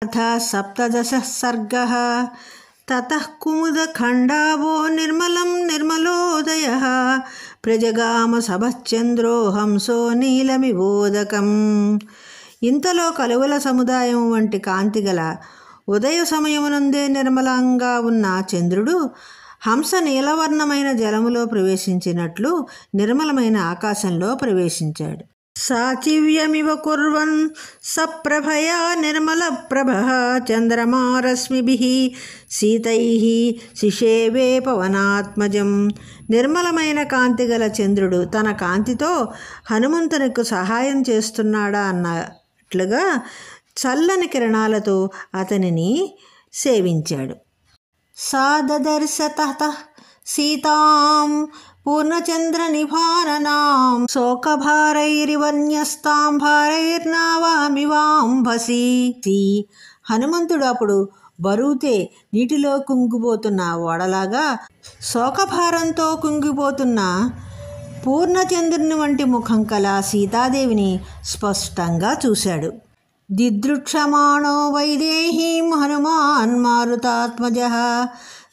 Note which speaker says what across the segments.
Speaker 1: अथ 17 सर्गः। ततः कुमुदखण्डावो निर्मलं निर्मलोदयः प्रजगाम सभश्चन्द्रो हंसो నీలమివోదకం। ఇంతలో కలువల సముదాయం వంటి కాంతిగల ఉదయ సమయమునందే నిర్మలంగా ఉన్న చంద్రుడు హంస నీలవర్ణమైన జలములో ప్రవేశించినట్లు నిర్మలమైన ఆకాశంలో ప్రవేశించాడు. సాచివ్యమివ కుర్వన్ సప్రభయా నిర్మల ప్రభః చంద్రమారశ్మిభిః సీతైః శిషేవే పవనాత్మజం. నిర్మలమైన కాంతి గల చంద్రుడు తన కాంతితో హనుమంతునికి సహాయం చేస్తున్నాడా అన్నట్లుగా చల్లని కిరణాలతో అతనిని సేవించాడు. సాదదర్శ తతః సీతాం పూర్ణచంద్ర నిభాననాం శోకభారైరివన్యస్తాం భారైర్నావామివాంభసి. హనుమంతుడు అప్పుడు బరువుతే నీటిలో కుంగిపోతున్న ఓడలాగా శోకభారంతో కుంగిపోతున్న పూర్ణచంద్రుని వంటి ముఖం కల సీతాదేవిని స్పష్టంగా చూశాడు. దిదృక్షమాణో వైదేహీం హనుమాన్ మారుతాత్మజః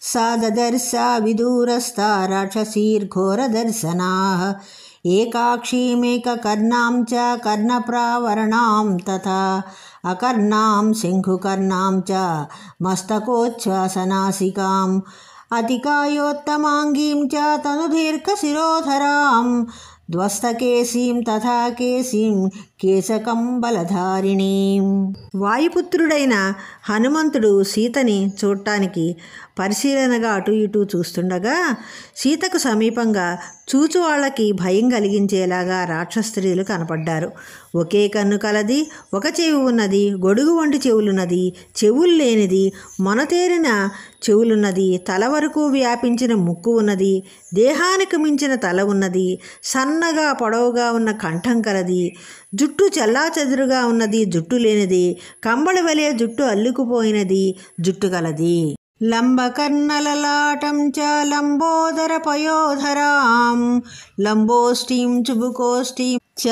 Speaker 1: సాదదర్శ విదూరస్థా రాక్షసీర్ఘోరదర్శనాః ఏకాక్షీమేకకర్ణాం చ కర్ణప్రావరణాం తథా అకర్ణాం శంఖుకర్ణాం చ మస్తకోచ్ఛ్వాసనాసికాం అతికాయోత్తమాంగీం చ తనుదీర్ఘశిరోధరాం ధ్వస్తకేశీం తథా కేశీం కేశకంబలధారిణీం. వాయుపుత్రుడైన హనుమంతుడు సీతని చూడటానికి పరిశీలనగా అటు ఇటు చూస్తుండగా సీతకు సమీపంగా చూచువాళ్లకి భయం కలిగించేలాగా రాక్షస్త్రీలు కనపడ్డారు. ఒకే కన్ను కలది, ఒక చెవి ఉన్నది, గొడుగు వంటి చెవులున్నది, చెవులు లేనిది, మొనతేరిన చెవులున్నది, తల వరకు వ్యాపించిన ముక్కు ఉన్నది, దేహానికి మించిన తల ఉన్నది, సన్నగా పొడవుగా ఉన్న కంఠం కలది, జుట్టు చెల్లాచెదురుగా ఉన్నది, జుట్టు లేనిది, కంబళి వలె జుట్టు అల్లుకుపోయినది జుట్టు కలది. లంబకర్ణలలాటం చ లంబోదర పయోధరాం లంబోష్ఠీం చుబుకోష్ఠీం చ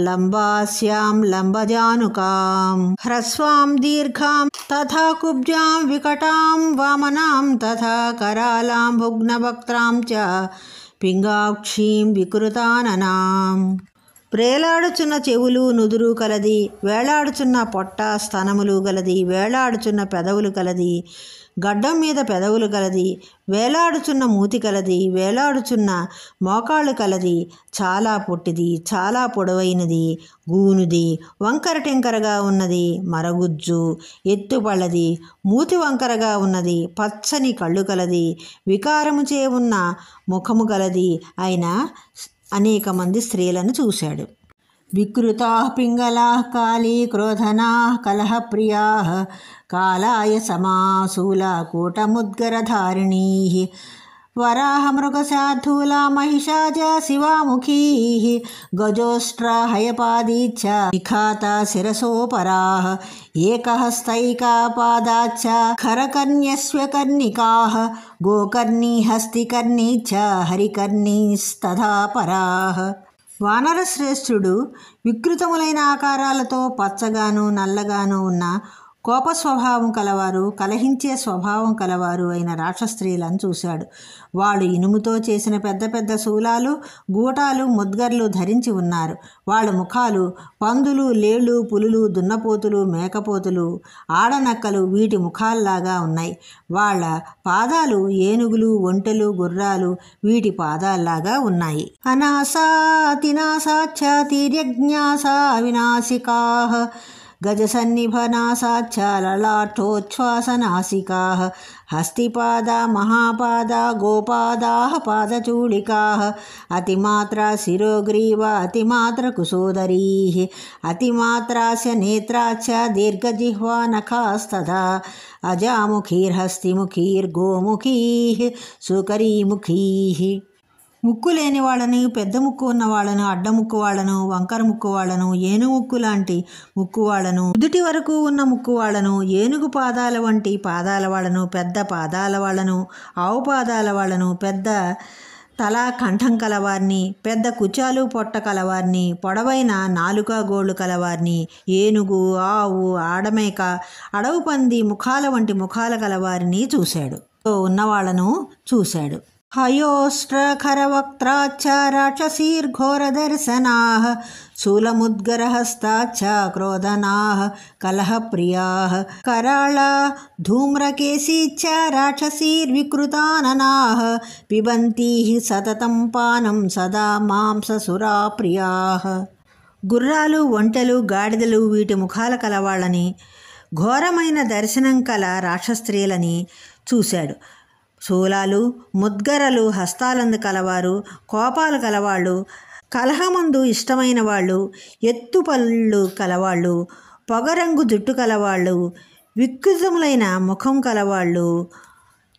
Speaker 1: లంబాస్యాం లంబజానుకాం హ్రస్వాం దీర్ఘాం తథా కుబ్జాం వికటాం వామనాం తథా కరాలాం భుగ్నవక్త్రాం చ పింగాక్షీం వికృతాననాం. ప్రేలాడుచున్న చెవులు నుదురు కలది, వేలాడుచున్న పొట్ట స్తనములు గలది, వేలాడుచున్న పెదవులు కలది, గడ్డం మీద పెదవులు కలది, వేలాడుచున్న మూతి కలది, వేలాడుచున్న మోకాళ్ళు కలది, చాలా పొట్టిది, చాలా పొడవైనది, గూనుది, వంకర టెంకరగా ఉన్నది, మరగుజ్జు, ఎత్తుపళ్ళది, మూతి వంకరగా ఉన్నది, పచ్చని కళ్ళు కలది, వికారముచే ఉన్న ముఖము కలది అయిన అనేక మంది స్త్రీలను చూశాడు. వికృతాః పింగళాః కాళీ క్రోధనాః కలహప్రియాః కాలాయ సమాశూలా కూటముద్గరధారిణీః వరాహమృగశార్దూలా మహిషాజ శివాముఖీః గజోష్ట్రాహయపాదీచ్చ నిఖాతా శిరసోపరాః ఏకహస్తైకాపాదాచ్చ ఖరకర్ణ్యస్వకర్ణికాః గోకర్ణీ హస్తికర్ణీ చ హరికర్ణీస్తథా పరాః. వానర శ్రేష్ఠుడు వికృతములైన ఆకారాలతో పచ్చగాను నల్లగాను ఉన్న కోప స్వభావం కలవారు, కలహించే స్వభావం కలవారు అయిన రాక్షస్త్రీలను చూశాడు. వాళ్ళు ఇనుముతో చేసిన పెద్ద పెద్ద శూలాలు, గూటాలు, ముద్గర్లు ధరించి ఉన్నారు. వాళ్ళ ముఖాలు పందులు, లేళ్ళు, పులులు, దున్నపోతులు, మేకపోతులు, ఆడనక్కలు వీటి ముఖాల్లాగా ఉన్నాయి. వాళ్ళ పాదాలు ఏనుగులు, ఒంటెలు, గుర్రాలు వీటి పాదాల్లాగా ఉన్నాయి. అనాసాతినాసాచ్చ తిర్యజ్ఞాసా వినాశికాః గజసన్నిభనాసాచ్చ లలాటోచ్ఛ్వాసనాసికాః హస్తిపాదా మహాపాదా గోపాదాః పాదచూళికాః అతిమాత్రా శిరోగ్రీవ అతిమాత్ర కుశోదరీః అతిమాత్రాస్య నేత్రాచ్చ దీర్ఘజిహ్వా నఖాస్తథా అజాముఖీర్హస్తిముఖీర్గోముఖీః సుకరీముఖీః. ముక్కు లేని వాళ్ళని, పెద్ద ముక్కు ఉన్న వాళ్ళను, అడ్డముక్కు వాళ్ళను, వంకర ముక్కు వాళ్ళను, ఏనుగు ముక్కు లాంటి ముక్కు వాళ్ళను, నుదుటి వరకు ఉన్న ముక్కు వాళ్ళను, ఏనుగు పాదాల వంటి పాదాల వాళ్ళను, పెద్ద పాదాల వాళ్ళను, ఆవు పాదాల వాళ్ళను, పెద్ద తల కంఠం కలవారిని, పెద్ద కుచాలు పొట్ట కలవారిని, పొడవైన నాలుక గోళ్ళు కలవారిని, ఏనుగు, ఆవు, ఆడమేక, అడవు పంది ముఖాల వంటి ముఖాల కలవారిని చూశాడు. ఉన్నవాళ్లను చూశాడు. హయోష్ట్రఖరవక్త్రాచ్చ రాక్షసీర్ఘోరదర్శనాః శూలముద్గరహస్తాచ్చ క్రోధనాః కలహప్రియాః కరాళా ధూమ్రకేశీచ్చ రాక్షసీర్వికృతాననాః పిబంతీః సతతం పానం సదా మాంససురాప్రియాః. గుర్రాలు, ఒంటెలు, గాడిదలు వీటి ముఖాల కలవాళ్ళని, ఘోరమైన దర్శనం కల రాక్షస్త్రీలని చూశాడు. శూలాలు, ముద్గరలు హస్తాలందు కలవారు, కోపాలు కలవాళ్ళు, కలహమందు ఇష్టమైన వాళ్ళు, ఎత్తుపళ్ళు కలవాళ్ళు, పొగరంగు జుట్టు కలవాళ్ళు, వికృతములైన ముఖం కలవాళ్ళు,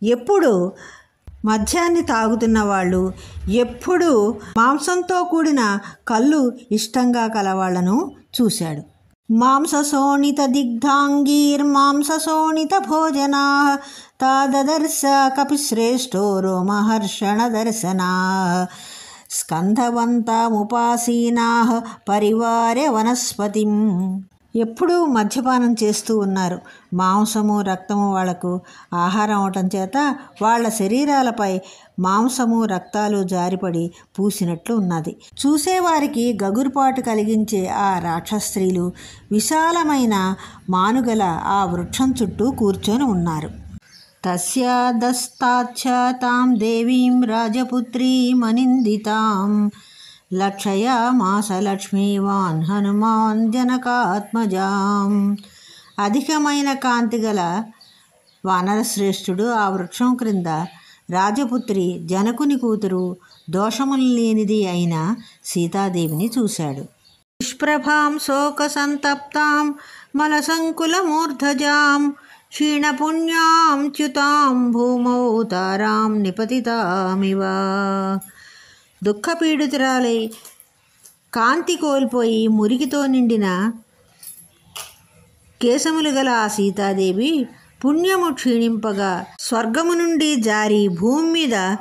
Speaker 1: ఎప్పుడు మద్యాన్ని తాగుతున్న వాళ్ళు, ఎప్పుడు మాంసంతో కూడిన కళ్ళు ఇష్టంగా కలవాళ్లను చూశాడు. మాంసశోణిత దిగ్ధాంగీర్మాంసశోణిత భోజనా తాదదర్శ కపిశ్రేష్టో రోమహర్షణ దర్శనా స్కంధవంతముపాసీనా పరివార్య వనస్పతిం. ఎప్పుడూ మద్యపానం చేస్తూ ఉన్నారు. మాంసము, రక్తము వాళ్లకు ఆహారం అవటం చేత వాళ్ళ శరీరాలపై మాంసము, రక్తాలు జారిపడి పూసినట్లు ఉన్నది. చూసేవారికి గగురుపాటు కలిగించే ఆ రాక్షస్త్రీలు విశాలమైన మానుగల ఆ వృక్షం చుట్టూ కూర్చొని ఉన్నారు. తస్యాదస్తాచ్చ తాం దేవీం రాజపుత్రీమనిందితాం లక్షయామాస లక్ష్మీవాన్ హనుమాన్ జనకాత్మజాం. అధికమైన కాంతిగల వానరశ్రేష్ఠుడు ఆ వృక్షం క్రింద రాజపుత్రి, జనకుని కూతురు, దోషములు లేనిది అయిన సీతాదేవిని చూశాడు. నిష్ప్రభాం శోక సంతప్తాం మలసంకులమూర్ధజాం క్షీణపుణ్యాం చ్యుతాం భూమౌ తారాం నిపతితామివ. దుఃఖపీడితురాలై కాంతి కోల్పోయి మురికితో నిండిన కేశములు గల ఆ సీతాదేవి పుణ్యము క్షీణింపగా స్వర్గము నుండి జారి భూమి మీద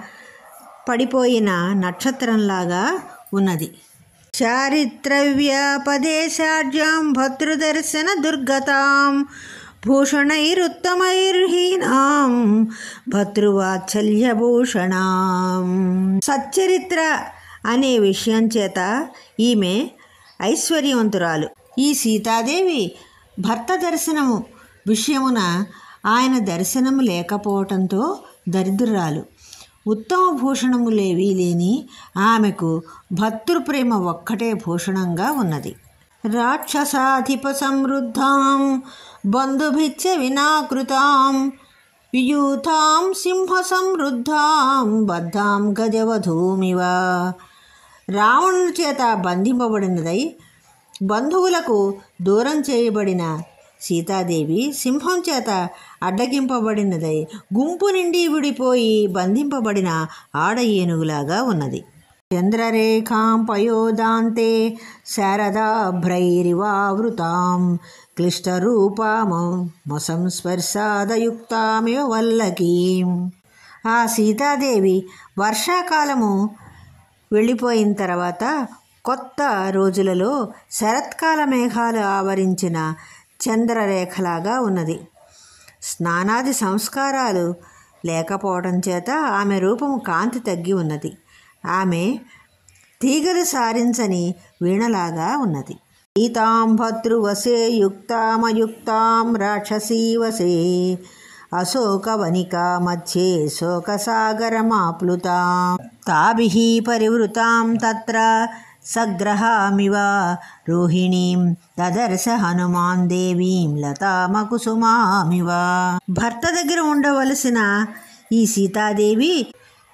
Speaker 1: పడిపోయిన నక్షత్రంలాగా ఉన్నది. చారిత్రవ్యాపదేశాఢ్యాం భద్రుదర్శన దుర్గతాం భూషణైరుత్తమైర్హీనాం భద్రువాత్సల్యభూషణాం. సచ్చరిత్ర అనే విషయం చేత ఈమె ఐశ్వర్యవంతురాలు. ఈ సీతాదేవి భర్త దర్శనము విషయమున ఆయన దర్శనము లేకపోవటంతో దరిద్రురాలు. ఉత్తమ భూషణములేవీ లేని ఆమెకు భర్తృప్రేమ ఒక్కటే భూషణంగా ఉన్నది. రాక్షసాధిప సమృద్ధాం బంధుభిచ్చ వినాకృతాం వియూథాం సింహ సమృద్ధాం బద్ధాం గజవధూమివ. రావణుని చేత బంధింపబడినదై బంధువులకు దూరం చేయబడిన సీతాదేవి సింహం చేత అడ్డగింపబడినదై గుంపు నుండి విడిపోయి బంధింపబడిన ఆడ ఏనుగులాగా ఉన్నది. చంద్రరేఖాం పయోదాంతే శారదాభ్రైరివావృతాం క్లిష్టరూపామసంస్పర్శాదయుక్తామివ వల్లకీం. ఆ సీతాదేవి వర్షాకాలము వెళ్ళిపోయిన తర్వాత కొత్త రోజులలో శరత్కాల మేఘాలు ఆవరించిన చంద్రరేఖలాగా ఉన్నది. స్నానాది సంస్కారాలు లేకపోవడం చేత ఆమె రూపము కాంతి తగ్గి ఉన్నది. ఆమె తీగలు సారించని వీణలాగా ఉన్నది. సీతాం భద్రువసే యుక్తామయుక్తాం రాక్షసీవసే అశోకవనికా మధ్యే శోకసాగరమాప్లుతాం తాభిః పరివృతాం తత్ర సగ్రహామివ రోహిణీం దదర్శ హనుమాన్ దేవీం లతామకుసుమామివ. భర్త దగ్గర ఉండవలసిన ఈ సీతాదేవి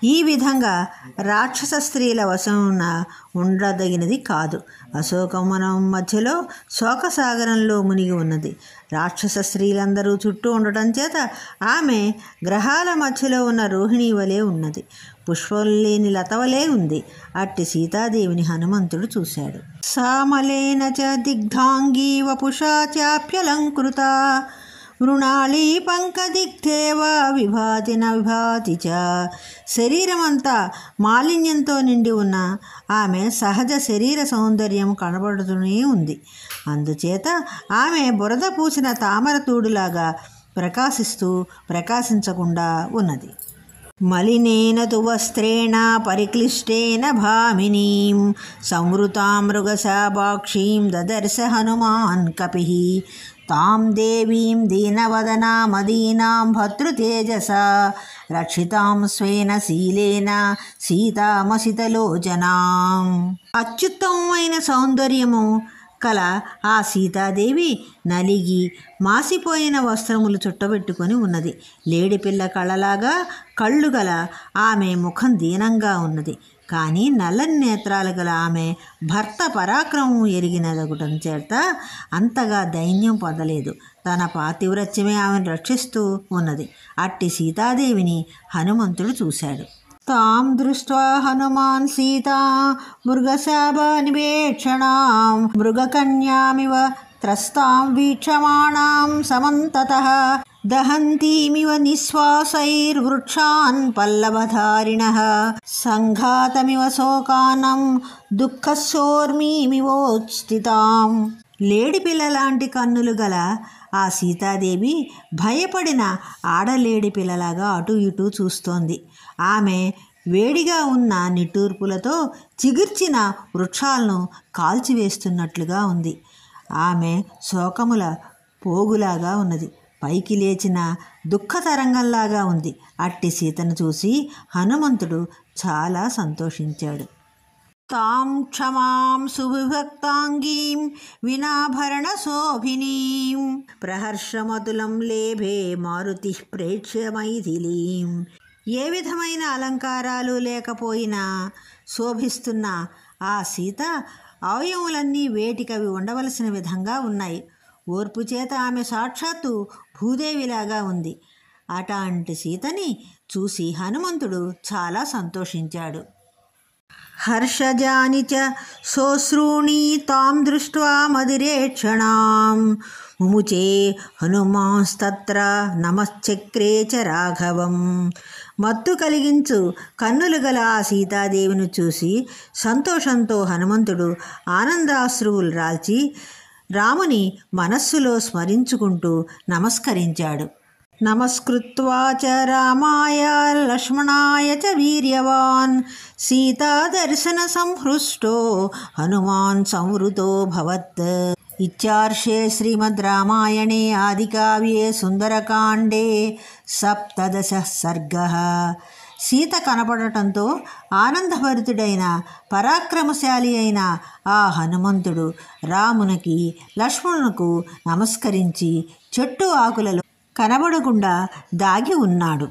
Speaker 1: ఈ విధంగా రాక్షస స్త్రీల వశమున ఉండదగినది కాదు. అశోకవనం మధ్యలో శోకసాగరంలో మునిగి ఉన్నది. రాక్షస స్త్రీలందరూ చుట్టూ ఉండటం చేత ఆమె గ్రహాల మధ్యలో ఉన్న రోహిణి వలె ఉన్నది. పుష్పం లేని లతవలే ఉంది. అట్టి సీతాదేవిని హనుమంతుడు చూశాడు. సామలేన చ దిగ్ధాంగీ వపుషా చాప్యలంకృత మృణాళీ పంకదిక్తేవ విభాతి న విభాతి చ. శరీరమంతా మాలిన్యంతో నిండి ఉన్న ఆమె సహజ శరీర సౌందర్యం కనబడుతూనే ఉంది. అందుచేత ఆమె బురద పూసిన తామర తూడులాగా ప్రకాశించకుండా ఉన్నది. మలినేన తు వస్త్రేణ పరిక్లిష్టేన భామినీం సంవృతాం మృగశాపాక్షీం దదర్శ హనుమాన్ కపిః. తాం దేవీం దీనవదనామదీనాం భర్తృతేజసా రక్షితాం స్వేన శీలేన సీతామసితలోచనాం. అత్యుత్తమమైన సౌందర్యము కల ఆ సీతాదేవి నలిగి మాసిపోయిన వస్త్రములు చుట్టబెట్టుకొని ఉన్నది. లేడిపిల్ల కళ్ళలాగా కళ్ళు గల ఆమె ముఖం దీనంగా ఉన్నది. కానీ నల్లని నేత్రాలు గల ఆమె భర్త పరాక్రమం ఎరిగినదగటం చేత అంతగా దైన్యం పొందలేదు. తన పాతివ్రత్యమే ఆమెను రక్షిస్తూ ఉన్నది. అట్టి సీతాదేవిని హనుమంతుడు చూశాడు. తాం దృష్ట్వా హనుమాన్ సీతా మృగశాపనివేక్షణాం మృగకన్యామివ త్రస్తాం వీక్షమాణాం సమంతతః దహంతీమివ నిశ్వాసైర్వృక్షాన్ పల్లవధారిణః సంఘాతమివ శోకానం దుఃఖశోర్మీమివోత్స్థితాం. లేడిపిల్లలాంటి కన్నులు గల ఆ సీతాదేవి భయపడిన ఆడలేడి పిల్లలాగా అటు ఇటు చూస్తోంది. ఆమె వేడిగా ఉన్న నిట్టూర్పులతో చిగిర్చిన వృక్షాలను కాల్చివేస్తున్నట్లుగా ఉంది. ఆమె శోకముల పోగులాగా ఉన్నది. పైకి లేచిన దుఃఖతరంగంలాగా ఉంది. అట్టి సీతను చూసి హనుమంతుడు చాలా సంతోషించాడు. తాం క్షమాం సువిభక్తాంగీం వినాభరణ శోభినీం ప్రహర్షమతులం లేభే మారుతి ప్రేక్ష్య మైథిలీం. ఏ విధమైన అలంకారాలు లేకపోయినా శోభిస్తున్న ఆ సీత అవయములన్నీ వేటికవి ఉండవలసిన విధంగా ఉన్నాయి. ఓర్పు చేత ఆమె సాక్షాత్తు భూదేవిలాగా ఉంది. అట్లాంటి సీతని చూసి హనుమంతుడు చాలా సంతోషించాడు. హర్షజాని చ శోశ్రూణి తాం దృష్ట్వా మదిరేక్షణాం ముముచే హనుమాంస్తత్ర నమశ్చక్రే చ రాఘవం. మత్తు కలిగించు కన్నులు గల ఆ సీతాదేవిని చూసి సంతోషంతో హనుమంతుడు ఆనందాశ్రువులు రాల్చి రాముని మనస్సులో స్మరించుకుంటూ నమస్కరించాడు. నమస్కృత్వా చ రామాయ లక్ష్మణాయ చ వీర్యవాన్ సీతాదర్శన సంహృష్టో హనుమాన్ సంవృతో భవత్. ఇత్యార్షే శ్రీమద్ రామాయణే ఆదికావ్యే సుందరకాండే 17 సర్గః. సీత కనపడటంతో ఆనందభరితుడైన పరాక్రమశాలి అయిన ఆ హనుమంతుడు రామునికి లక్ష్మణునకు నమస్కరించి చెట్టు ఆకులలో కనబడకుండా దాగి ఉన్నాడు.